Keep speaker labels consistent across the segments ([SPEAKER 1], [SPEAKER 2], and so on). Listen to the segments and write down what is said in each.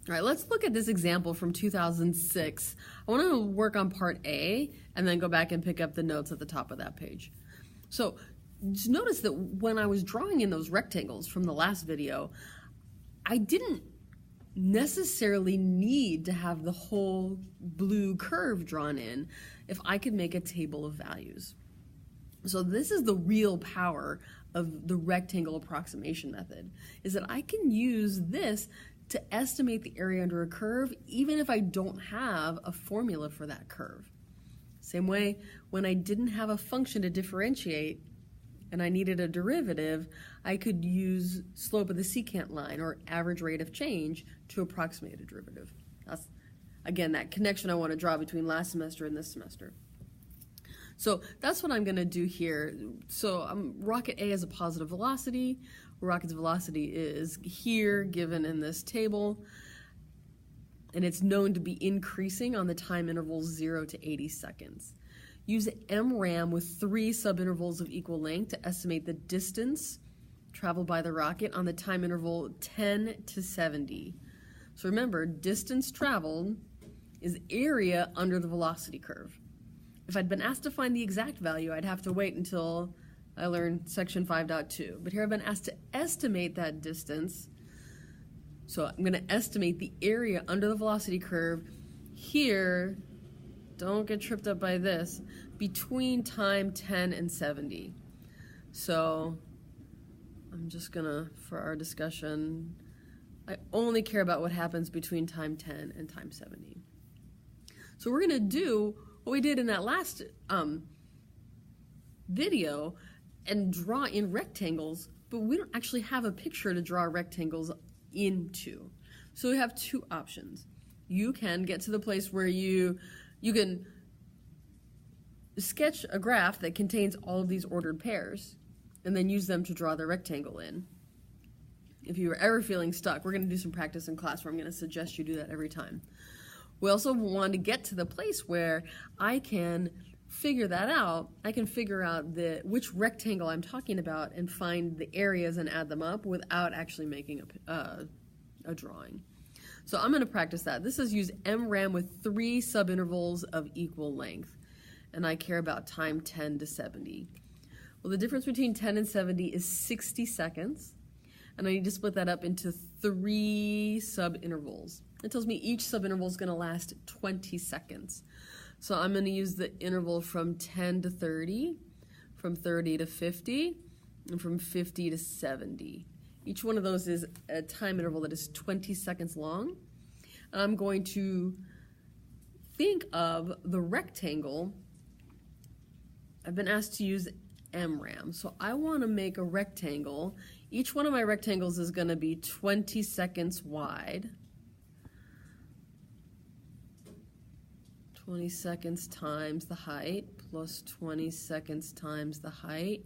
[SPEAKER 1] All right, let's look at this example from 2006. I want to work on part A and then go back and pick up the notes at the top of that page. So just notice that when I was drawing in those rectangles from the last video, I didn't necessarily need to have the whole blue curve drawn in if I could make a table of values. So this is the real power of the rectangle approximation method, is that I can use this to estimate the area under a curve even if I don't have a formula for that curve. Same way, when I didn't have a function to differentiate and I needed a derivative, I could use slope of the secant line or average rate of change to approximate a derivative. That's, again, that connection I want to draw between last semester and this semester. So that's what I'm going to do here. So rocket A has a positive velocity. Rocket's velocity is here, given in this table, and it's known to be increasing on the time intervals 0 to 80 seconds. Use MRAM with 3 subintervals of equal length to estimate the distance traveled by the rocket on the time interval 10 to 70. So remember, distance traveled is area under the velocity curve. If I'd been asked to find the exact value, I'd have to wait until I learned section 5.2. But here I've been asked to estimate that distance. So I'm going to estimate the area under the velocity curve here, don't get tripped up by this, between time 10 and 70. So I'm just going to, for our discussion, I only care about what happens between time 10 and time 70. So we're going to do what we did in that last video and draw in rectangles, but we don't actually have a picture to draw rectangles into. So we have 2 options. You can get to the place where you can sketch a graph that contains all of these ordered pairs and then use them to draw the rectangle in. If you are ever feeling stuck, we're going to do some practice in class where I'm going to suggest you do that every time. We also want to get to the place where I can figure that out. I can figure out which rectangle I'm talking about and find the areas and add them up without actually making a drawing. So I'm going to practice that. This is use MRAM with 3 subintervals of equal length, and I care about time 10 to 70. Well, the difference between 10 and 70 is 60 seconds, and I need to split that up into 3 subintervals. It tells me each subinterval is going to last 20 seconds. So I'm going to use the interval from 10 to 30, from 30 to 50, and from 50 to 70. Each one of those is a time interval that is 20 seconds long. And I'm going to think of the rectangle. I've been asked to use MRAM. So I want to make a rectangle. Each one of my rectangles is going to be 20 seconds wide. 20 seconds times the height plus 20 seconds times the height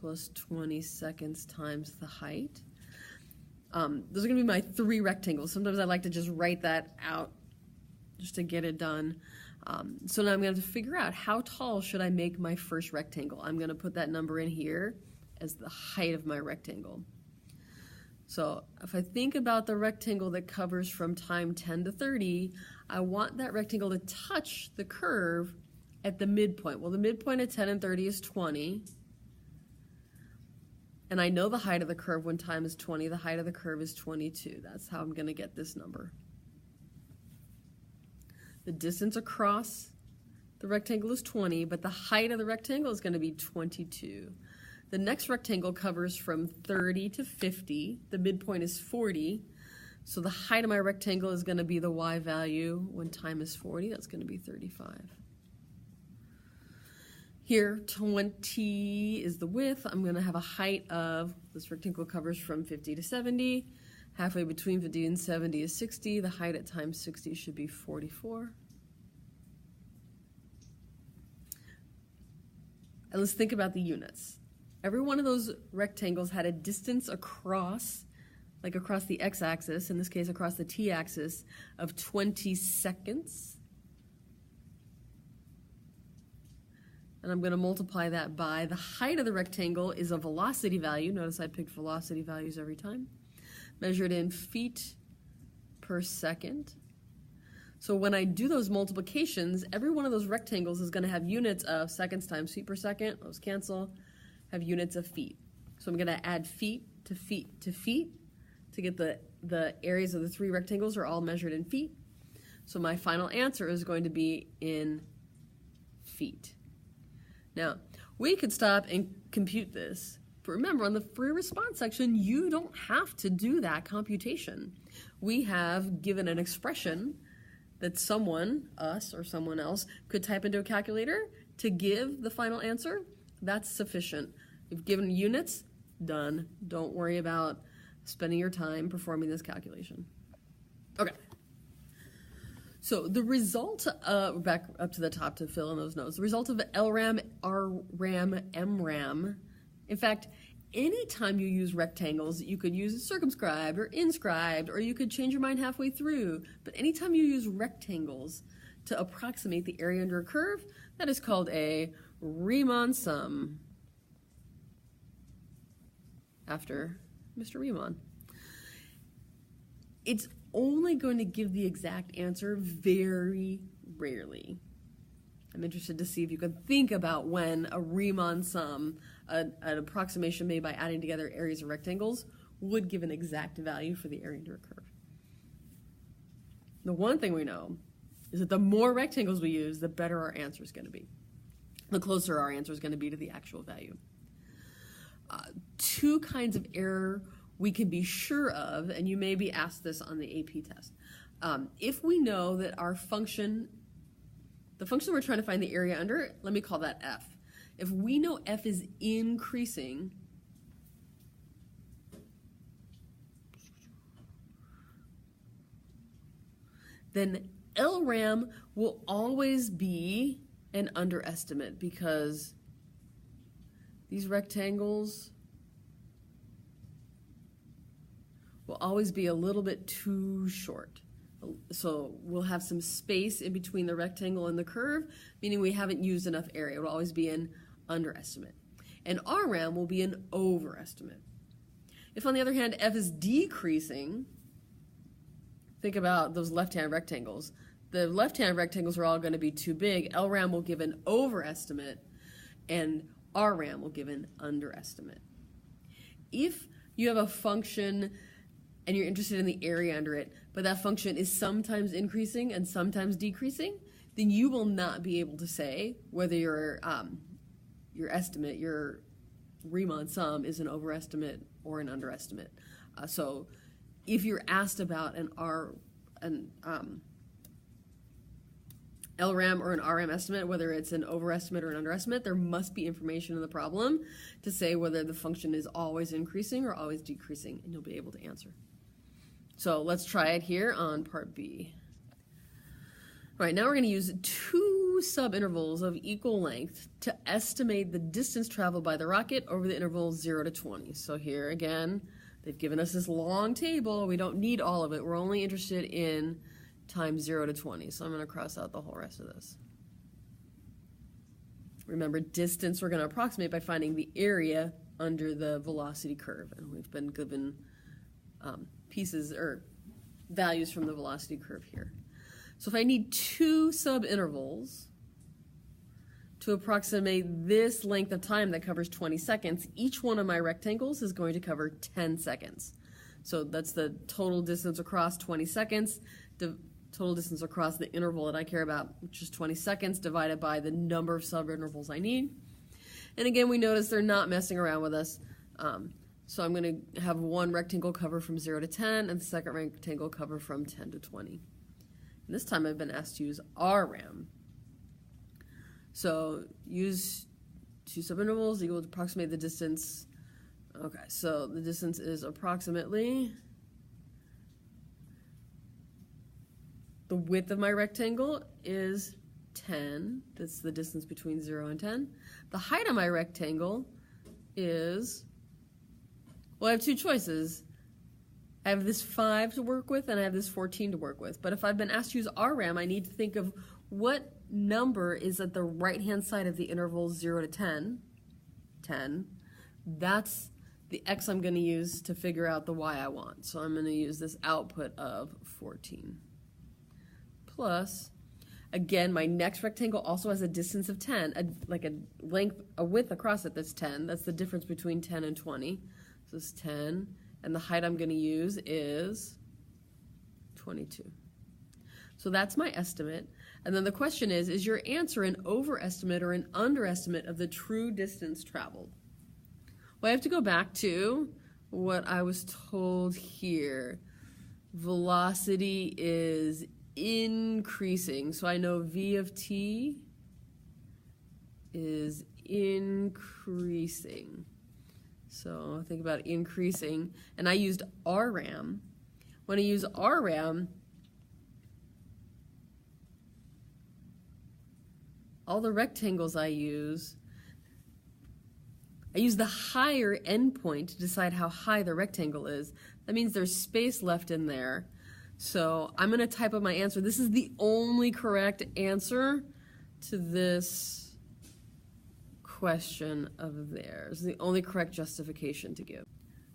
[SPEAKER 1] plus 20 seconds times the height. Those are going to be my 3 rectangles. Sometimes I like to just write that out just to get it done. So now I'm going to have to figure out how tall should I make my first rectangle. I'm going to put that number in here as the height of my rectangle. So if I think about the rectangle that covers from time 10 to 30, I want that rectangle to touch the curve at the midpoint. Well, the midpoint of 10 and 30 is 20. And I know the height of the curve when time is 20. The height of the curve is 22. That's how I'm going to get this number. The distance across the rectangle is 20, but the height of the rectangle is going to be 22. The next rectangle covers from 30 to 50. The midpoint is 40. So the height of my rectangle is going to be the y value when time is 40. That's going to be 35. Here, 20 is the width. I'm going to have a height of, this rectangle covers from 50 to 70. Halfway between 50 and 70 is 60. The height at time 60 should be 44. And let's think about the units. Every one of those rectangles had a distance across, like across the x-axis, in this case across the t-axis, of 20 seconds. And I'm going to multiply that by the height of the rectangle is a velocity value. Notice I picked velocity values every time. Measured in feet per second. So when I do those multiplications, every one of those rectangles is going to have units of seconds times feet per second. Those cancel, have units of feet. So I'm going to add feet to feet to feet to get the areas of the three rectangles are all measured in feet. So my final answer is going to be in feet. Now, we could stop and compute this. But remember, on the free response section, you don't have to do that computation. We have given an expression that someone, us or someone else, could type into a calculator to give the final answer. That's sufficient. You've given units, done. Don't worry about spending your time performing this calculation. Okay. So the result, back up to the top to fill in those notes, the result of LRAM, RRAM, MRAM, in fact, anytime you use rectangles, you could use circumscribed or inscribed, or you could change your mind halfway through, but anytime you use rectangles to approximate the area under a curve, that is called a Riemann sum, after Mr. Riemann. It's only going to give the exact answer very rarely. I'm interested to see if you can think about when a Riemann sum, an approximation made by adding together areas of rectangles, would give an exact value for the area under a curve. The one thing we know is that the more rectangles we use, the better our answer is going to be. The closer our answer is going to be to the actual value. Two kinds of error we can be sure of, and you may be asked this on the AP test. If we know that our function, the function we're trying to find the area under, let me call that f. If we know f is increasing, then LRAM will always be an underestimate because these rectangles will always be a little bit too short. So we'll have some space in between the rectangle and the curve, meaning we haven't used enough area. It will always be an underestimate. And RRAM will be an overestimate. If, on the other hand, f is decreasing, think about those left-hand rectangles. The left-hand rectangles are all going to be too big. LRAM will give an overestimate, and RRAM will give an underestimate. If you have a function and you're interested in the area under it, but that function is sometimes increasing and sometimes decreasing, then you will not be able to say whether your estimate, your Riemann sum, is an overestimate or an underestimate. So if you're asked about an LRAM or an RRAM estimate, whether it's an overestimate or an underestimate, there must be information in the problem to say whether the function is always increasing or always decreasing, and you'll be able to answer. So let's try it here on part B. All right, now we're going to use two subintervals of equal length to estimate the distance traveled by the rocket over the interval 0 to 20. So here again, they've given us this long table. We don't need all of it. We're only interested in times 0 to 20. So I'm going to cross out the whole rest of this. Remember, distance we're going to approximate by finding the area under the velocity curve. And we've been given pieces or values from the velocity curve here. So if I need two subintervals to approximate this length of time that covers 20 seconds, each one of my rectangles is going to cover 10 seconds. So that's the total distance across 20 seconds, the total distance across the interval that I care about, which is 20 seconds, divided by the number of subintervals I need. And again, we notice they're not messing around with us. So I'm going to have one rectangle cover from 0 to 10 and the second rectangle cover from 10 to 20. And this time I've been asked to use RRAM. So use two subintervals equal to approximate the distance. Okay, so the distance is approximately the width of my rectangle is 10. That's the distance between 0 and 10. The height of my rectangle is, well, I have two choices. I have this 5 to work with and I have this 14 to work with. But if I've been asked to use RRAM, I need to think of what number is at the right-hand side of the interval 0 to 10. 10. That's the x I'm going to use to figure out the y I want. So I'm going to use this output of 14 plus, again, my next rectangle also has a distance of 10, a width across it that's 10. That's the difference between 10 and 20. So it's 10, and the height I'm going to use is 22. So that's my estimate. And then the question is your answer an overestimate or an underestimate of the true distance traveled? Well, I have to go back to what I was told here. Velocity is increasing. So I know v of t is increasing. So think about increasing. And I used RRAM. When I use RRAM, all the rectangles I use the higher endpoint to decide how high the rectangle is. That means there's space left in there. So I'm going to type up my answer. This is the only correct answer to this question of theirs. The only correct justification to give.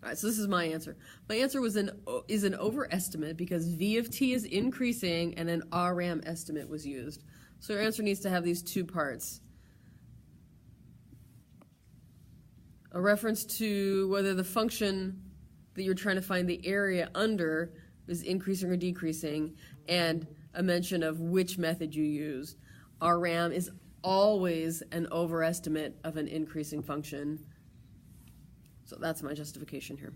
[SPEAKER 1] All right, so this is my answer. My answer is an overestimate because v of t is increasing and an RRAM estimate was used. So your answer needs to have these two parts. A reference to whether the function that you're trying to find the area under is increasing or decreasing, and a mention of which method you use. RRAM is always an overestimate of an increasing function. So that's my justification here.